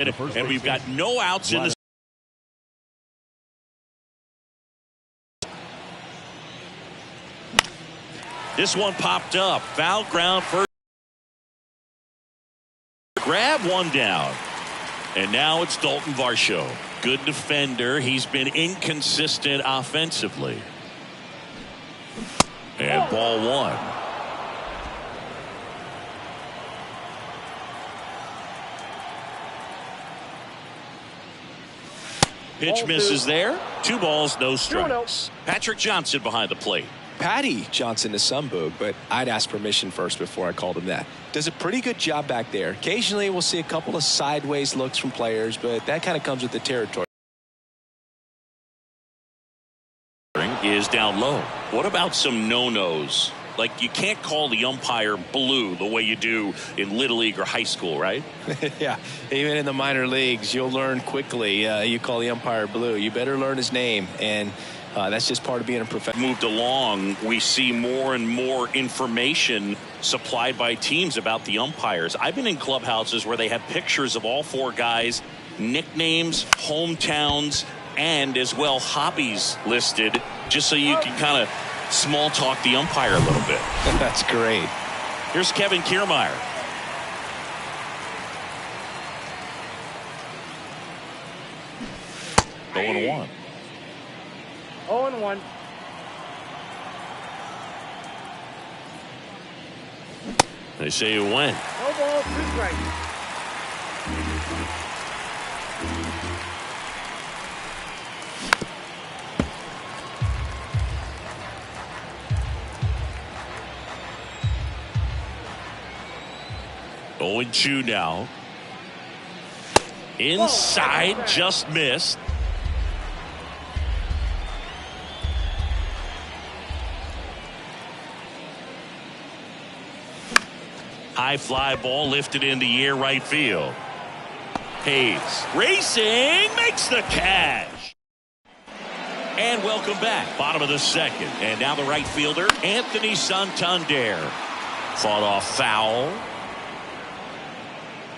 And we've got no outs in the. This one popped up. Foul ground first. Grab one down. And now it's Dalton Varsho. Good defender. He's been inconsistent offensively. And ball one. Pitch misses there. 2 balls, no strikes. Patrick Johnson behind the plate. Patty Johnson to some boog, but I'd ask permission first before I called him that. Does a pretty good job back there. Occasionally we'll see a couple of sideways looks from players, but that kind of comes with the territory. Is down low. What about some no-nos? Like, you can't call the umpire blue the way you do in Little League or high school, right? Yeah, even in the minor leagues, you'll learn quickly. You call the umpire blue. You better learn his name, and that's just part of being a professional. Moved along, we see more and more information supplied by teams about the umpires. I've been in clubhouses where they have pictures of all 4 guys, nicknames, hometowns, and as well hobbies listed, just so you can kind of small talk the umpire a little bit. That's great. Here's Kevin Kiermaier. Going 0-1. 0-1. They say you win. No ball, 2 strikes. Oh, 0-2 now. Inside, just missed. High fly ball lifted in the air, right field. Hayes racing, makes the catch. And welcome back. Bottom of the second. And now the right fielder, Anthony Santander. Fought off foul.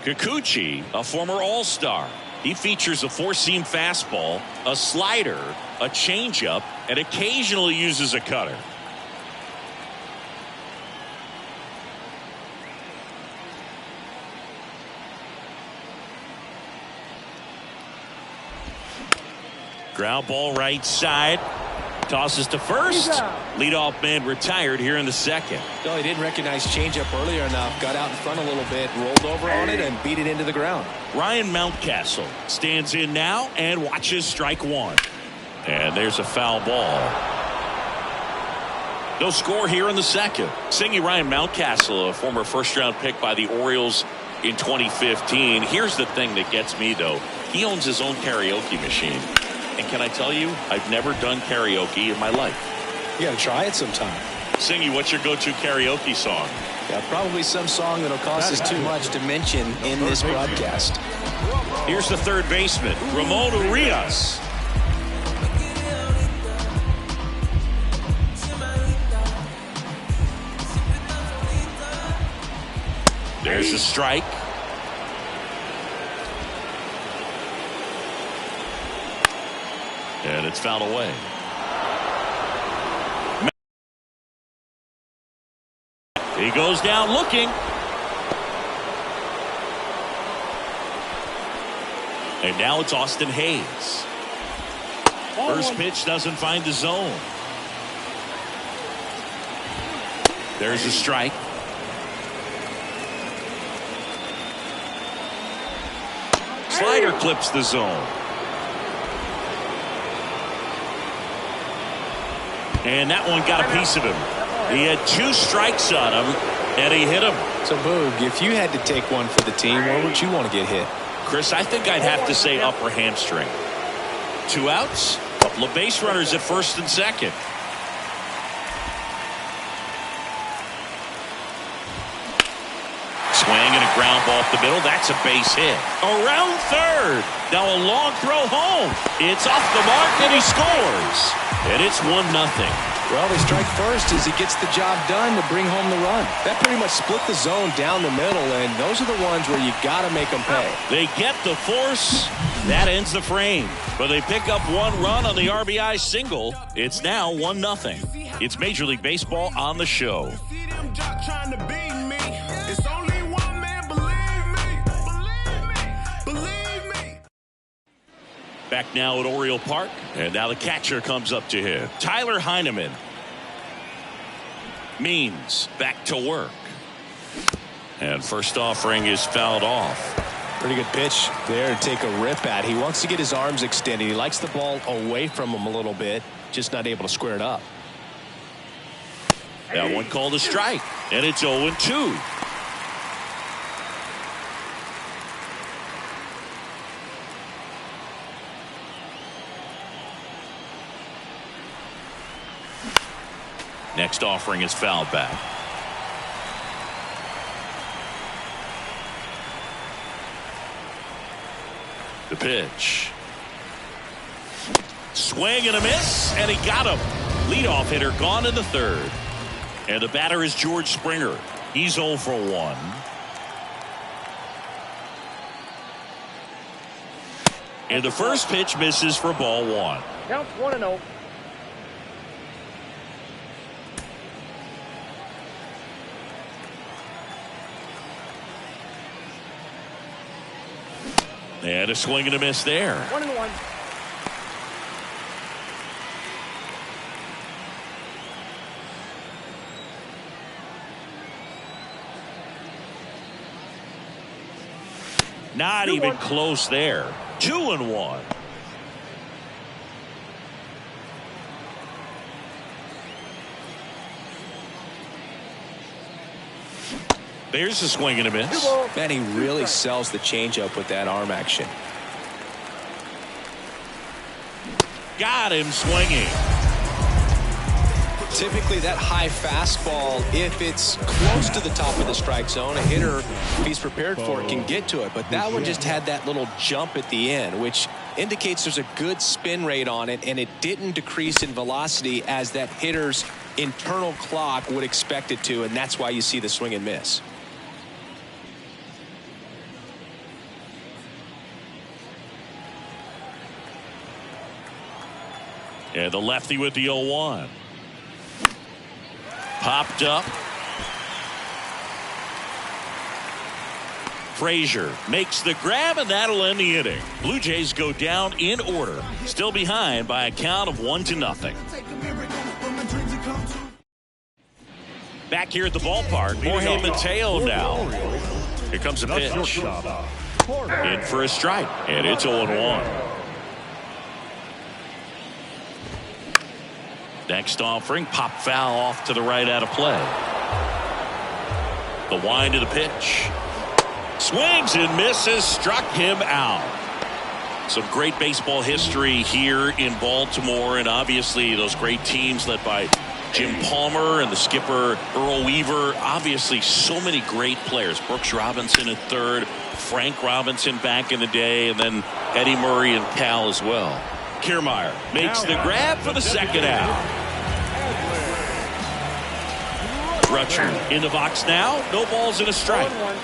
Kikuchi, a former All-Star. He features a 4-seam fastball, a slider, a changeup, and occasionally uses a cutter. Ground ball right side. Tosses to first. Leadoff man retired here in the second. No, he didn't recognize changeup earlier enough. Got out in front a little bit, rolled over on it, and beat it into the ground. Ryan Mountcastle stands in now and watches strike 1. And there's a foul ball. No score here in the second. Singing Ryan Mountcastle, a former first-round pick by the Orioles in 2015. Here's the thing that gets me, though. He owns his own karaoke machine. And can I tell you, I've never done karaoke in my life. You got to try it sometime. Singy, what's your go-to karaoke song? Yeah, probably some song that'll cost us too much to mention in this broadcast. Here's the third baseman, Ramon Urias. There's a strike. And it's fouled away. He goes down looking. And now it's Austin Hayes. First pitch doesn't find the zone. There's a strike. Slider clips the zone. And that one got a piece of him. He had 2 strikes on him, and he hit him. So, Boog, if you had to take one for the team, where would you want to get hit? Chris, I think I'd have to say upper hamstring. 2 outs, couple of base runners at first and second. Swing and a ground ball up the middle. That's a base hit. Around third. Now a long throw home. It's off the mark, and he scores. And it's 1-0. Well, they strike first as he gets the job done to bring home the run. That pretty much split the zone down the middle, and those are the ones where you got to make them pay. They get the force. That ends the frame. But they pick up one run on the RBI single. It's now 1-0. It's Major League Baseball on the show. Back now at Oriole Park, and now the catcher comes up to him. Tyler Heineman. Means back to work. And first offering is fouled off. Pretty good pitch there to take a rip at. He wants to get his arms extended. He likes the ball away from him a little bit, just not able to square it up. That one called a strike, and it's 0-2. Next offering is fouled back. The pitch. Swing and a miss, and he got him. Leadoff hitter gone in the third. And the batter is George Springer. He's 0 for 1. And the first pitch misses for ball 1. Counts 1-0. And a swing and a miss there. 1-1. Not even close there. 2-1. There's a swing and a miss. Man, he really sells the changeup with that arm action. Got him swinging. Typically that high fastball, if it's close to the top of the strike zone, a hitter, if he's prepared for it, can get to it. But that one just had that little jump at the end, which indicates there's a good spin rate on it, and it didn't decrease in velocity as that hitter's internal clock would expect it to, and that's why you see the swing and miss. And the lefty with the 0-1. Popped up. Frazier makes the grab, and that'll end the inning. Blue Jays go down in order. Still behind by a count of 1-0. Back here at the ballpark, Jorge Mateo now. Here comes a pitch. In for a strike, and it's 0-1. Next offering, pop foul off to the right out of play. The wind of the pitch. Swings and misses, struck him out. Some great baseball history here in Baltimore, and obviously those great teams led by Jim Palmer and the skipper Earl Weaver. Obviously so many great players. Brooks Robinson at third, Frank Robinson back in the day, and then Eddie Murray and Cal as well. Kiermaier makes the grab for the second out. Rutschman in the box now. No balls and a strike. 1-1.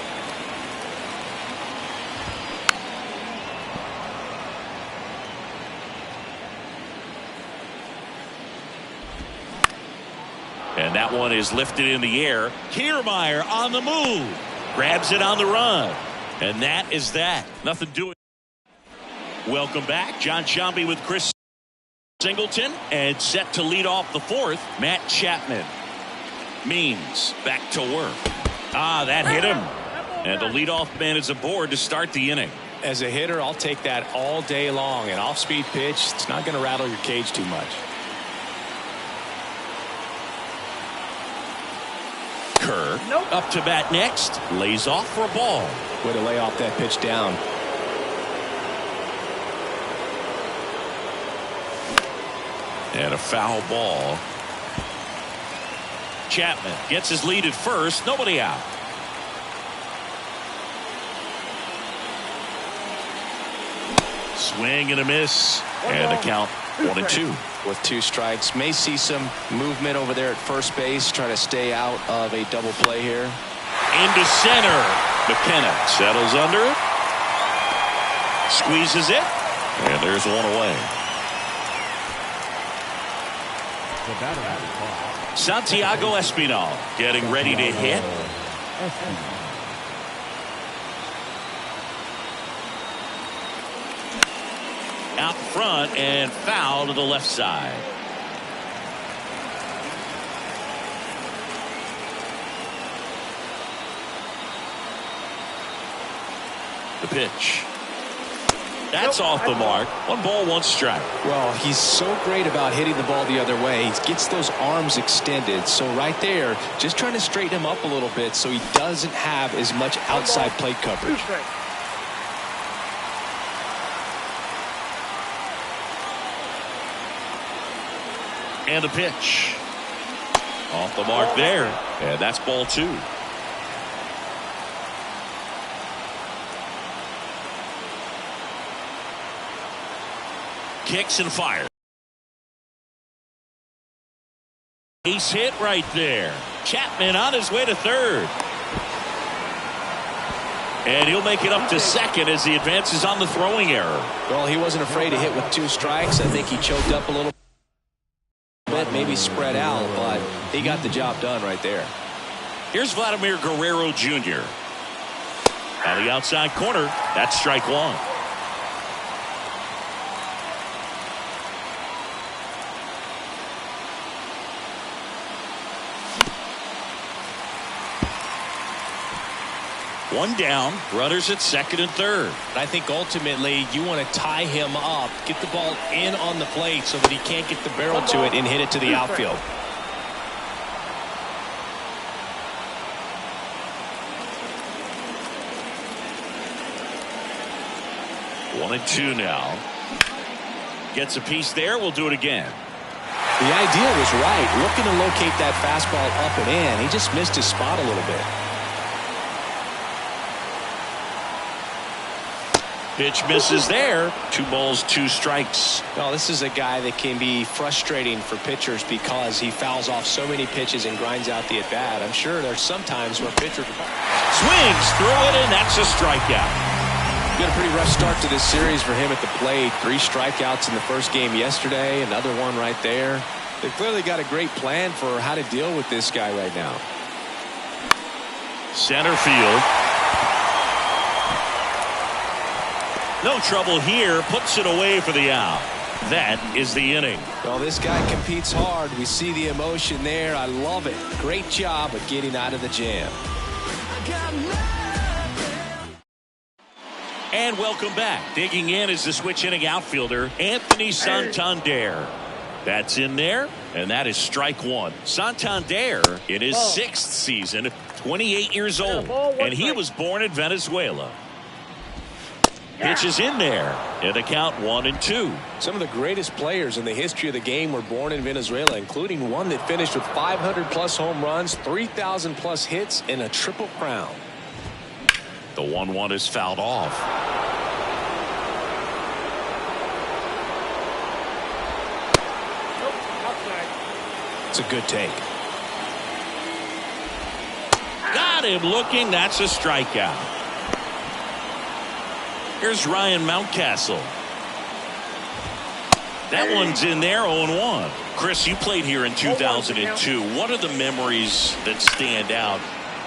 And that one is lifted in the air. Kiermaier on the move. Grabs it on the run. And that is that. Nothing doing. Welcome back. John Sciambi with Chris Singleton. And set to lead off the fourth, Matt Chapman. Means back to work. That hit him. And the leadoff man is aboard to start the inning. As a hitter, I'll take that all day long. An off-speed pitch, it's not going to rattle your cage too much. Kerr up to bat next. Lays off for a ball. Way to lay off that pitch down. And a foul ball. Chapman gets his lead at first. Nobody out. Swing and a miss. And the count 1-2. with 2 strikes. May see some movement over there at first base, trying to stay out of a double play here. Into center. McKenna settles under it. Squeezes it. And there's one away. Santiago Espinal getting ready to hit. Out front and foul to the left side. The pitch. That's off the mark. 1 ball, 1 strike. Well, he's so great about hitting the ball the other way. He gets those arms extended. So right there, just trying to straighten him up a little bit so he doesn't have as much outside plate coverage. And a pitch. Off the mark there. And that's ball 2. Kicks and fires. Ace hit right there. Chapman on his way to third. And he'll make it up to second as he advances on the throwing error. Well, he wasn't afraid to hit with 2 strikes. I think he choked up a little bit, maybe spread out, but he got the job done right there. Here's Vladimir Guerrero Jr. On the outside corner. That's strike 1. One down, runners at second and third. I think ultimately you want to tie him up, get the ball in on the plate so that he can't get the barrel to it and hit it to the outfield. One and 2 now. Gets a piece there. We'll do it again. The idea was right. Looking to locate that fastball up and in. He just missed his spot a little bit. Pitch misses there. 2 balls, 2 strikes. Well, this is a guy that can be frustrating for pitchers because he fouls off so many pitches and grinds out the at-bat. I'm sure there's some times where pitchers swings through it, and that's a strikeout. Got a pretty rough start to this series for him at the plate. 3 strikeouts in the first game yesterday. Another one right there. They've clearly got a great plan for how to deal with this guy right now. Center field. No trouble here. Puts it away for the out. That is the inning. Well, this guy competes hard. We see the emotion there. I love it. Great job of getting out of the jam. And welcome back. Digging in is the switch inning outfielder, Anthony Santander. That's in there, and that is strike 1. Santander in his 6th season, 28 years old, and he was born in Venezuela. Pitches in there, and the count 1-2. Some of the greatest players in the history of the game were born in Venezuela, including one that finished with 500-plus home runs, 3,000-plus hits, and a triple crown. The 1-1 is fouled off. It's a good take. Got him looking. That's a strikeout. Here's Ryan Mountcastle. That one's in there, 0-1. Chris, you played here in 2002. What are the memories that stand out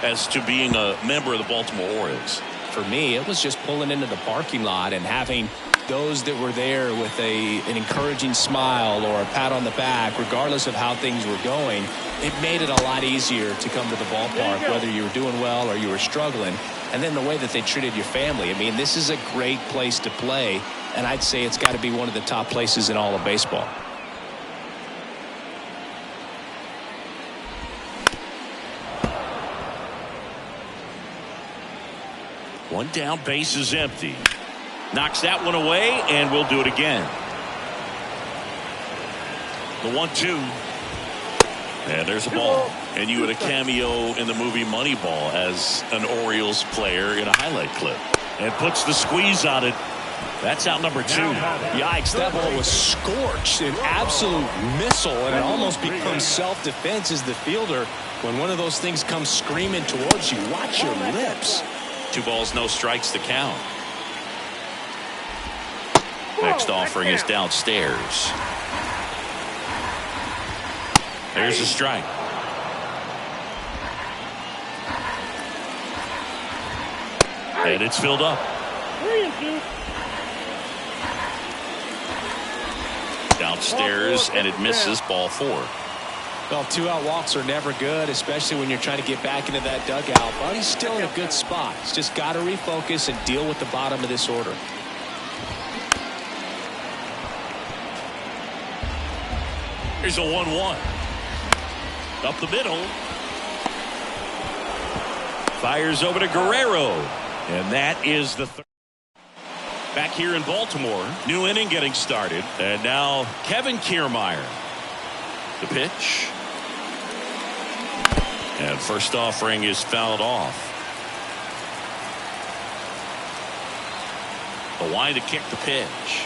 as to being a member of the Baltimore Orioles? For me, it was just pulling into the parking lot and having those that were there with an encouraging smile or a pat on the back, regardless of how things were going. It made it a lot easier to come to the ballpark, whether you were doing well or you were struggling. And then the way that they treated your family. I mean, this is a great place to play, and I'd say it's got to be one of the top places in all of baseball. One down, base is empty. Knocks that one away, and we'll do it again. The 1-2. And there's a ball. And you had a cameo in the movie Moneyball as an Orioles player in a highlight clip. And puts the squeeze on it. That's out number 2. Yikes, that ball was scorched, an absolute missile, and it almost becomes self-defense as the fielder. When one of those things comes screaming towards you, watch your lips. 2 balls, no strikes to count. Next offering is downstairs. There's a strike. And it's filled up. Downstairs, and it misses, ball 4. Well, 2-out walks are never good, especially when you're trying to get back into that dugout. But he's still in a good spot. He's just got to refocus and deal with the bottom of this order. Here's a 1-1. Up the middle. Fires over to Guerrero. And that is the third. Back here in Baltimore, new inning getting started, and now Kevin Kiermaier. The pitch, and first offering is fouled off. The wind to kick the pitch.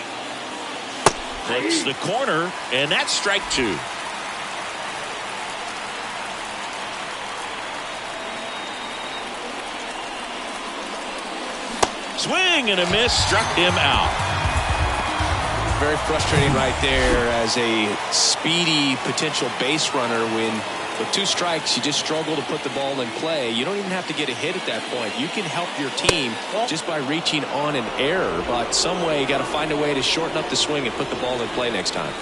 Hits the corner, and that's strike 2. Swing and a miss, struck him out. Very frustrating right there as a speedy potential base runner when with 2 strikes you just struggle to put the ball in play. You don't even have to get a hit at that point. You can help your team just by reaching on an error, but some way you got to find a way to shorten up the swing and put the ball in play next time.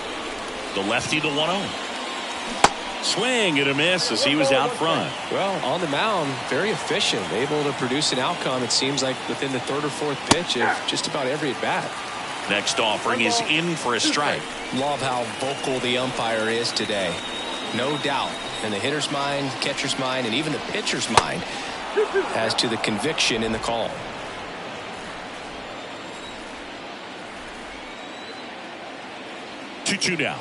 The lefty to 1-0. Swing and a miss as he was out front. Well, on the mound, very efficient, able to produce an outcome, it seems like, within the 3rd or 4th pitch of just about every at bat. Next offering is in for a strike. Love how vocal the umpire is today. No doubt in the hitter's mind, catcher's mind, and even the pitcher's mind as to the conviction in the call. Two now.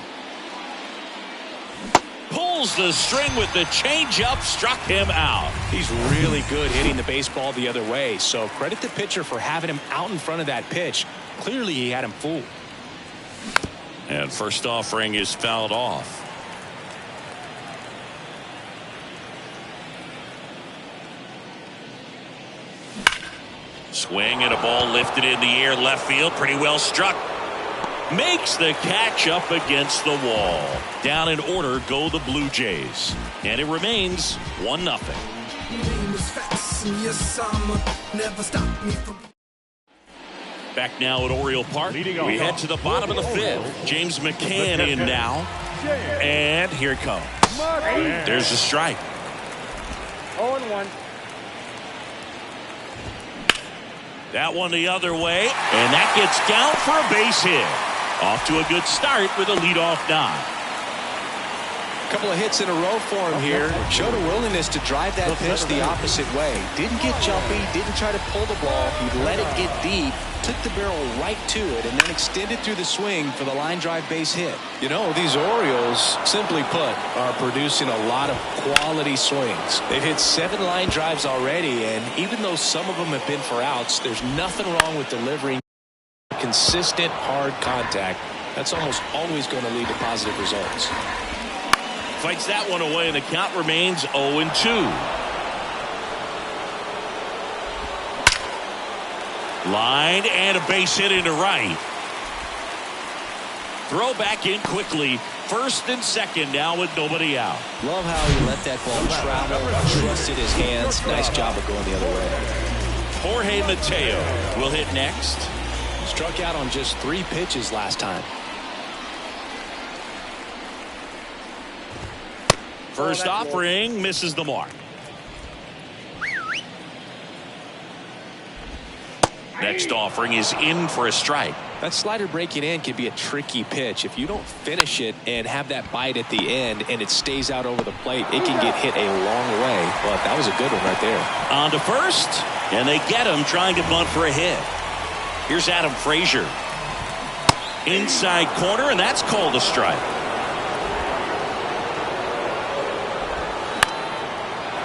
Pulls the string with the changeup, struck him out. He's really good hitting the baseball the other way, so credit the pitcher for having him out in front of that pitch. Clearly he had him fooled. And first offering is fouled off. Swing and a ball lifted in the air, left field, pretty well struck. Makes the catch up against the wall. Down in order go the Blue Jays. And it remains 1-0. Back now at Oriole Park. We head to the bottom of the 5th. James McCann in now. And here it comes. There's a strike. 0-1. That one the other way. And that gets down for a base hit. Off to a good start with a leadoff knock. A couple of hits in a row for him here. Showed a willingness to drive that pitch the opposite way. Didn't get jumpy, didn't try to pull the ball. He let it get deep, took the barrel right to it, and then extended through the swing for the line drive base hit. You know, these Orioles, simply put, are producing a lot of quality swings. They've hit 7 line drives already, and even though some of them have been for outs, there's nothing wrong with delivering consistent, hard contact. That's almost always going to lead to positive results. Fights that one away, and the count remains 0-2. Line and a base hit into right. Throw back in quickly. First and second now with nobody out. Love how he let that ball travel, trusted his hands. Nice job of going the other way. Jorge Mateo will hit next. Struck out on just 3 pitches last time. First offering misses the mark. Next offering is in for a strike. That slider breaking in can be a tricky pitch. If you don't finish it and have that bite at the end and it stays out over the plate, it can get hit a long way. But that was a good one right there. On to first, and they get him trying to bunt for a hit. Here's Adam Frazier. Inside corner, and that's called a strike.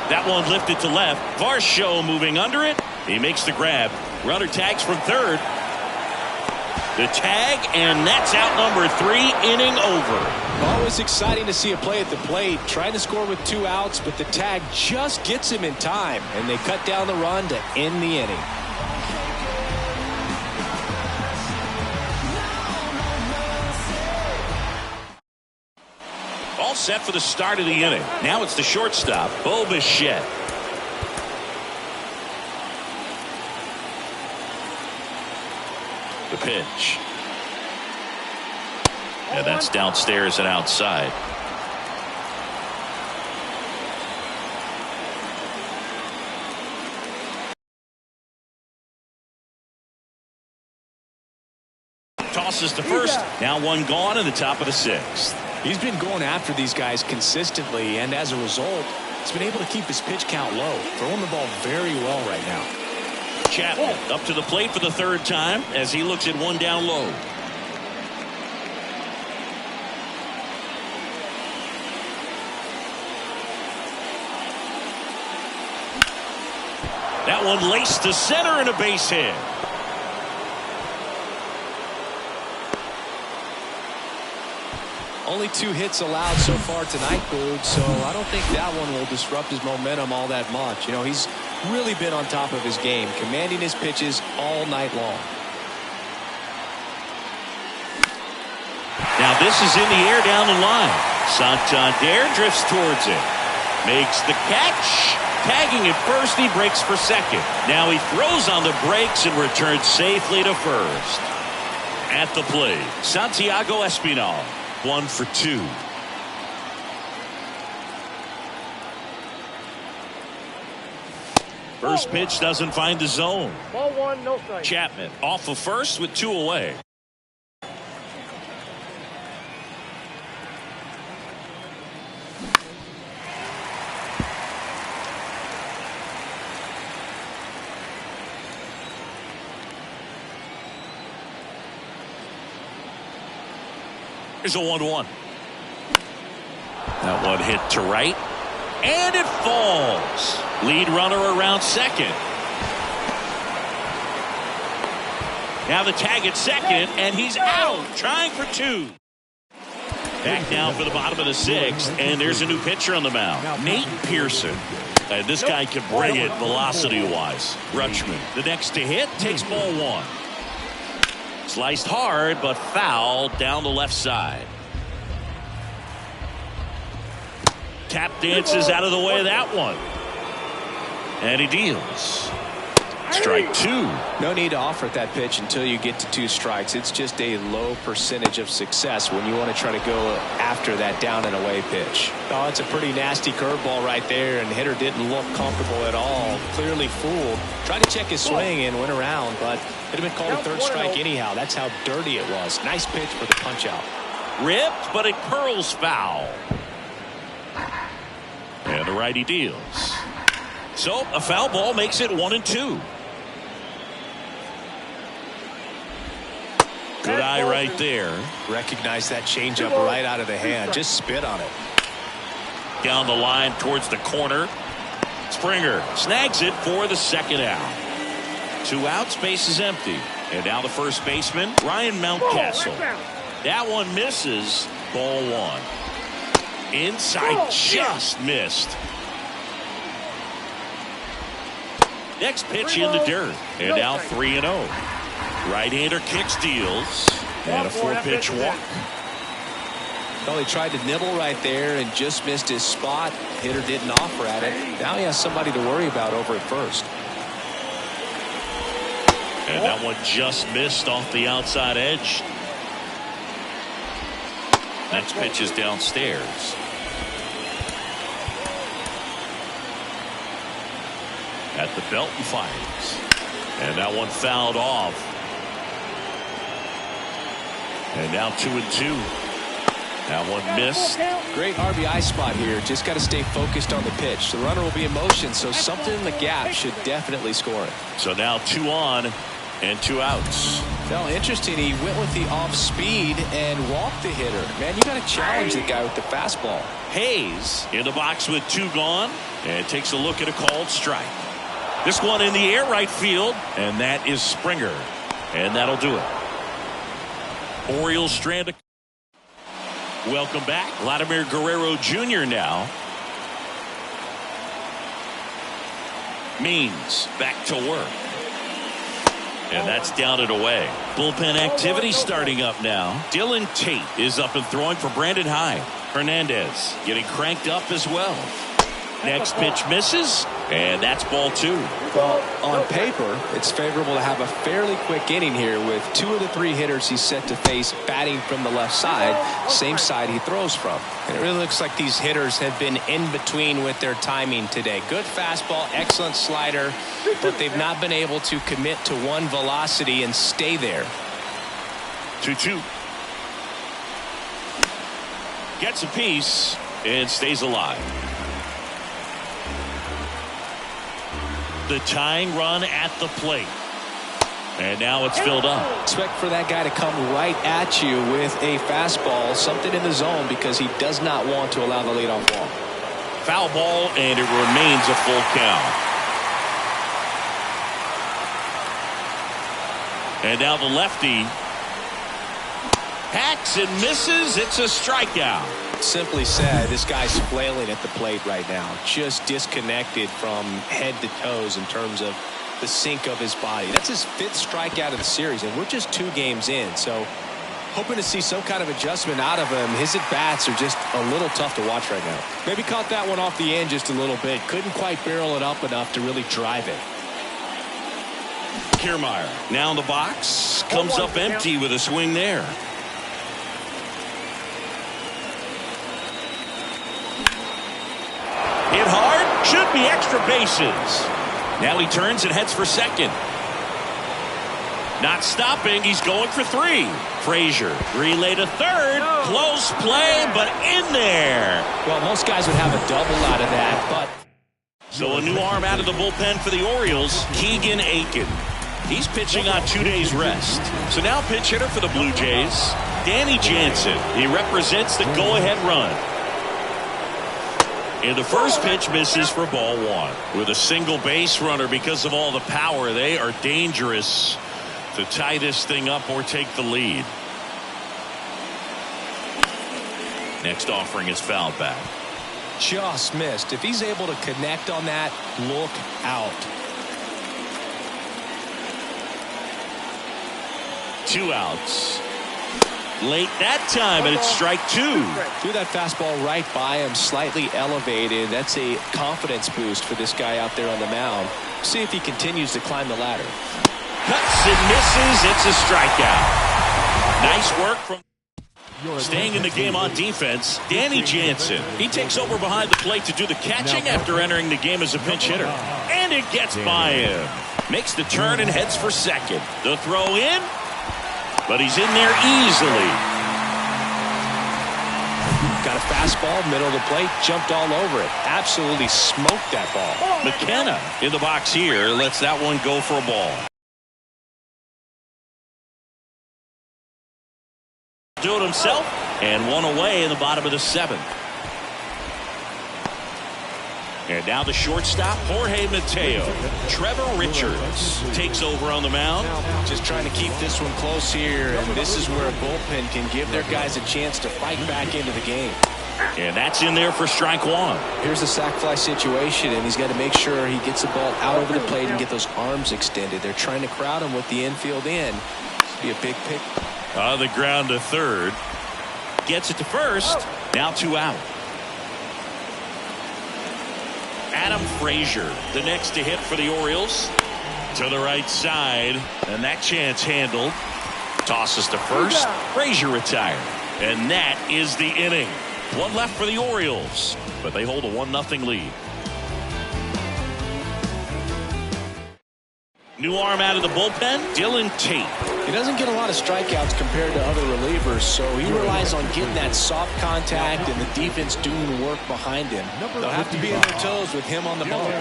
That one lifted to left. Varsho moving under it. He makes the grab. Runner tags from third. The tag, and that's out number 3, inning over. Always exciting to see a play at the plate. Trying to score with 2 outs, but the tag just gets him in time, and they cut down the run to end the inning. All set for the start of the inning. Now it's the shortstop, Bo Bichette. The pitch. And that's downstairs and outside. Tosses to first. Now one gone in the top of the 6th. He's been going after these guys consistently, and as a result, he's been able to keep his pitch count low, throwing the ball very well right now. Chapman up to the plate for the 3rd time as he looks at one down low. That one laced to center and a base hit. Only 2 hits allowed so far tonight, Boog, so I don't think that one will disrupt his momentum all that much. You know, he's really been on top of his game, commanding his pitches all night long. Now this is in the air down the line. Santander drifts towards it. Makes the catch. Tagging at first, he breaks for second. Now he throws on the brakes and returns safely to first. At the plate, Santiago Espinal. 1 for 2. First pitch doesn't find the zone. Ball 1, no strike. Chapman off of first with 2 away. Here's a 1-1. That one hit to right. And it falls. Lead runner around second. Now the tag at second, and he's out. Trying for 2. Back now for the bottom of the 6th, and there's a new pitcher on the mound. Nate Pearson. And this guy can bring it velocity-wise. Rutschman, the next to hit, takes ball 1. Sliced hard, but foul down the left side. Tap dances out of the way of that one. And he deals. Strike 2. No need to offer that pitch until you get to 2 strikes. It's just a low percentage of success when you want to try to go after that down and away pitch. Oh, it's a pretty nasty curveball right there, and the hitter didn't look comfortable at all. Clearly fooled. Tried to check his swing and went around, but it had been called a 3rd strike anyhow. That's how dirty it was. Nice pitch for the punch out. Ripped, but it curls foul. And the righty deals. So a foul ball makes it 1-2. Good eye right there. Recognize that changeup right out of the hand. Just spit on it. Down the line towards the corner. Springer snags it for the 2nd out. 2 outs, base is empty. And now the first baseman, Ryan Mountcastle. That one misses. Ball 1. Inside, just missed. Next pitch in the dirt. And now 3-0. Right-hander kicks, deals. And a 4-pitch walk. Well, he tried to nibble right there and just missed his spot. Hitter didn't offer at it. Now he has somebody to worry about over at first. And that one just missed off the outside edge. Next pitch is downstairs. At the belt and fires. And that one fouled off. And now 2-2. That one missed. Great RBI spot here. Just got to stay focused on the pitch. The runner will be in motion, so something in the gap should definitely score it. So now 2 on and 2 outs. Well, interesting. He went with the off speed and walked the hitter. Man, you got to challenge the guy with the fastball. Hayes in the box with 2 gone and takes a look at a called strike. This one in the air right field, and that is Springer. And that'll do it. Orioles strand. Welcome back. Vladimir Guerrero Jr. now. Means back to work. And that's down and away. Bullpen activity starting up now. Dylan Tate is up and throwing for Brandon Hyde. Hernandez getting cranked up as well. Next pitch misses, and that's ball 2. Well, on paper, it's favorable to have a fairly quick inning here with 2 of the 3 hitters he's set to face batting from the left side, same side he throws from. And it really looks like these hitters have been in between with their timing today. Good fastball, excellent slider, but they've not been able to commit to one velocity and stay there. 2-2. Gets a piece and stays alive. The tying run at the plate. And now it's filled up. Expect for that guy to come right at you with a fastball, something in the zone, because he does not want to allow the leadoff walk. Foul ball, and it remains a full count. And now the lefty hacks and misses. It's a strikeout. Simply said, this guy's flailing at the plate right now, just disconnected from head to toes in terms of the sink of his body. That's his 5th strikeout of the series, and we're just 2 games in, so hoping to see some kind of adjustment out of him. His at-bats are just a little tough to watch right now. Maybe caught that one off the end just a little bit. Couldn't quite barrel it up enough to really drive it. Kiermaier now in the box, comes up empty with a swing there. Hit hard, should be extra bases. Now he turns and heads for second. Not stopping, he's going for 3. Frazier relay to third. Close play, but in there. Well, most guys would have a double out of that, but. So a new arm out of the bullpen for the Orioles, Keegan Aiken. He's pitching on 2 days rest. So now pinch hitter for the Blue Jays, Danny Jansen. He represents the go-ahead run. And the first pitch misses for ball 1. With a single base runner, because of all the power, they are dangerous to tie this thing up or take the lead. Next offering is fouled back. Just missed. If he's able to connect on that, look out. 2 outs. Late that time, and it's strike 2. Threw that fastball right by him, slightly elevated. That's a confidence boost for this guy out there on the mound. See if he continues to climb the ladder. Cuts and misses. It's a strikeout. Nice work from staying in the game on defense, Danny Jansen. He takes over behind the plate to do the catching after entering the game as a pinch hitter. And it gets by him. Makes the turn and heads for second. The throw in. But he's in there easily. Got a fastball, middle of the plate, jumped all over it. Absolutely smoked that ball. McKenna in the box here lets that one go for a ball. Do it himself, and 1 away in the bottom of the 7th. And now the shortstop, Jorge Mateo. Trevor Richards takes over on the mound. Just trying to keep this one close here, and this is where a bullpen can give their guys a chance to fight back into the game. And that's in there for strike 1. Here's the sac fly situation, and he's got to make sure he gets the ball out over the plate and get those arms extended. They're trying to crowd him with the infield in. This be a big pick. On the ground to third. Gets it to first. Now 2 out. Adam Frazier, the next to hit for the Orioles. To the right side, and that chance handled. Tosses to first. Frazier retired. And that is the inning. 1 left for the Orioles, but they hold a 1-0 lead. New arm out of the bullpen, Dylan Tate. He doesn't get a lot of strikeouts compared to other relievers, so he relies on getting that soft contact and the defense doing the work behind him. They'll have to be on their toes with him on the ball.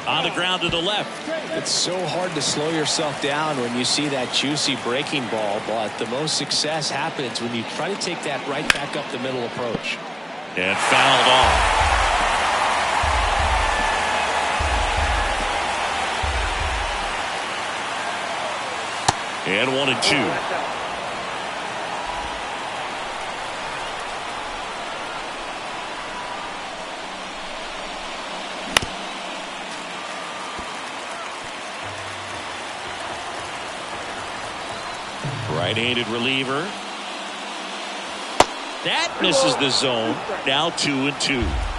On the ground to the left. It's so hard to slow yourself down when you see that juicy breaking ball, but the most success happens when you try to take that right back up the middle approach. And fouled off. And 1-2. Right-handed reliever. That misses the zone. Now 2-2.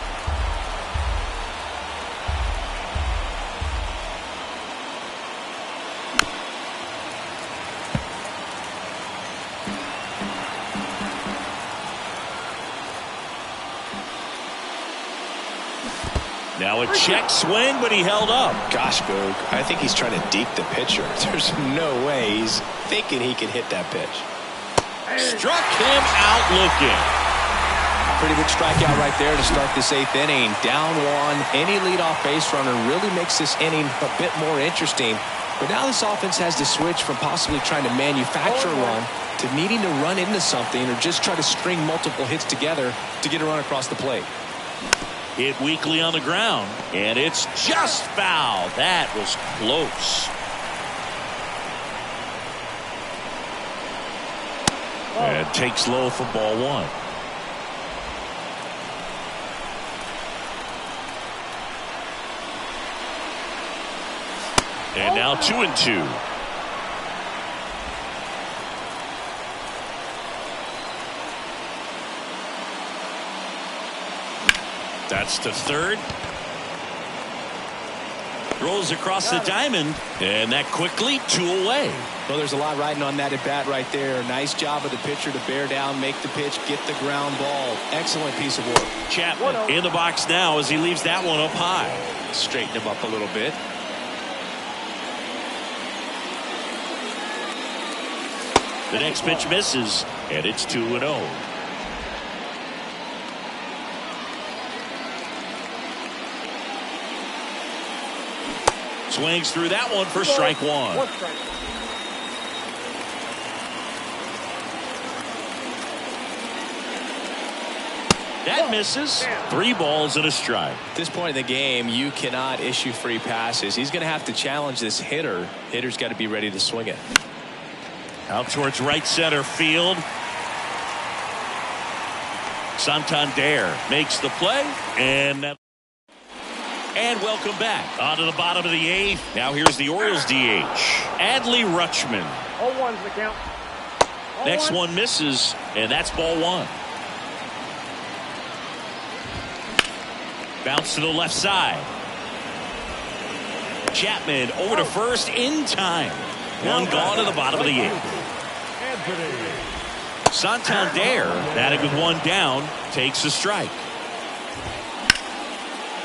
Now a check swing, but he held up. Gosh, Boog, I think he's trying to deke the pitcher. There's no way he's thinking he can hit that pitch. Struck him out looking. Pretty good strikeout right there to start this 8th inning. Down one. Any leadoff base runner really makes this inning a bit more interesting. But now this offense has to switch from possibly trying to manufacture a run to needing to run into something or just try to string multiple hits together to get a run across the plate. Hit weakly on the ground, and it's just foul. That was close. And takes low for ball one. And now 2-2. That's to third. Throws across the diamond, and that quickly 2 away. Well, there's a lot riding on that at bat right there. Nice job of the pitcher to bear down, make the pitch, get the ground ball. Excellent piece of work. Chapman in the box now as he leaves that one up high. Straighten him up a little bit. The next pitch misses, and it's 2-0. Swings through that one for strike one. That misses. 3 balls and a strike. At this point in the game, you cannot issue free passes. He's going to have to challenge this hitter. Hitter's got to be ready to swing it. Out towards right center field. Santander makes the play, and welcome back onto the bottom of the 8th. Now here's the Orioles DH, Adley Rutschman. 0-1's the count. Next one misses, and that's ball one. Bounce to the left side. Chapman over to first in time. One gone to the bottom of the 8th. Santander, batting with one down, takes a strike.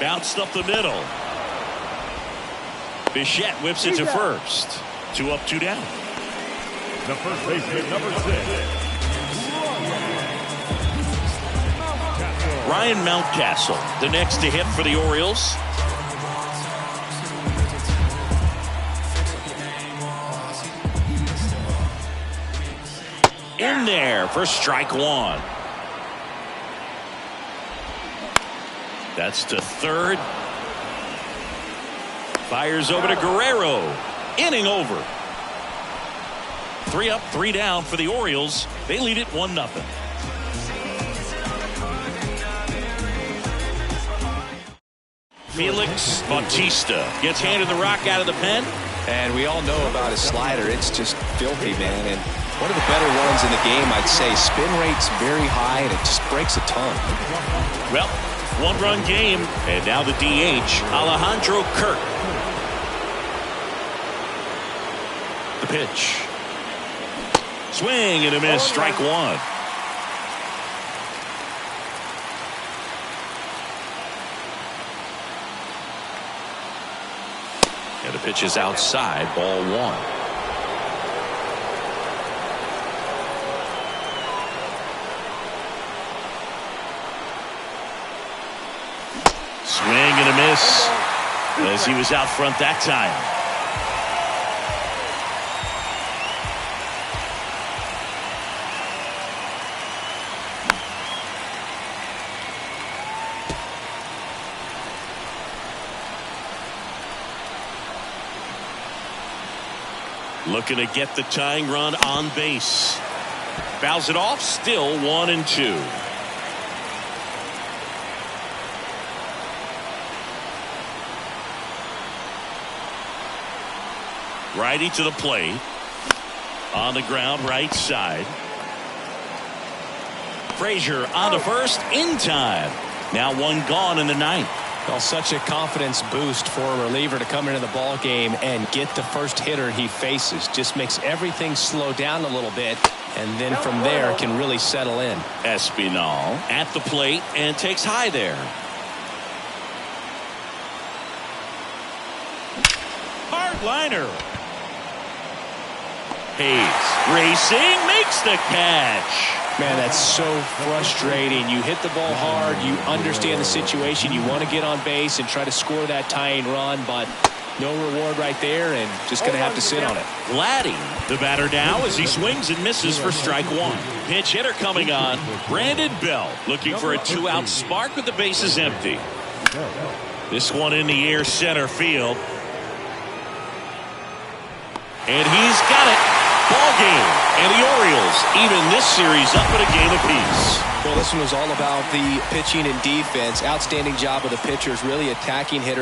Bounced up the middle. Bichette whips it to first. 2 up, 2 down. The first baseman, number 6. Ryan Mountcastle, the next to hit for the Orioles. In there for strike one. That's to third. Fires over to Guerrero. Inning over. 3 up, 3 down for the Orioles. They lead it 1-0. Felix Bautista gets handed the rock out of the pen. And we all know about his slider. It's just filthy, man. And one of the better ones in the game, I'd say. Spin rate's very high, and it just breaks a ton. Well, 1-run game, and now the DH, Alejandro Kirk. The pitch. Swing and a miss, strike one. And the pitch is outside, ball one. Swing and a miss as he was out front that time. Looking to get the tying run on base. Fouls it off, still 1-2. Righty to the plate. On the ground, right side. Frazier on to first in time. Now one gone in the ninth. Well, such a confidence boost for a reliever to come into the ball game and get the first hitter he faces. Just makes everything slow down a little bit, and then from there can really settle in. Espinal at the plate and takes high there. Hard liner. Hayes racing, makes the catch. Man, that's so frustrating. You hit the ball hard. You understand the situation. You want to get on base and try to score that tying run, but no reward right there, and just going to have to sit on it. Vladdy, the batter now as he swings and misses for strike one. Pinch hitter coming on. Brandon Belt looking for a 2-out spark with the bases empty. This one in the air center field. And he's got it. Ball game. And the Orioles even this series up at a game apiece. Well, this one was all about the pitching and defense. Outstanding job of the pitchers, really attacking hitters.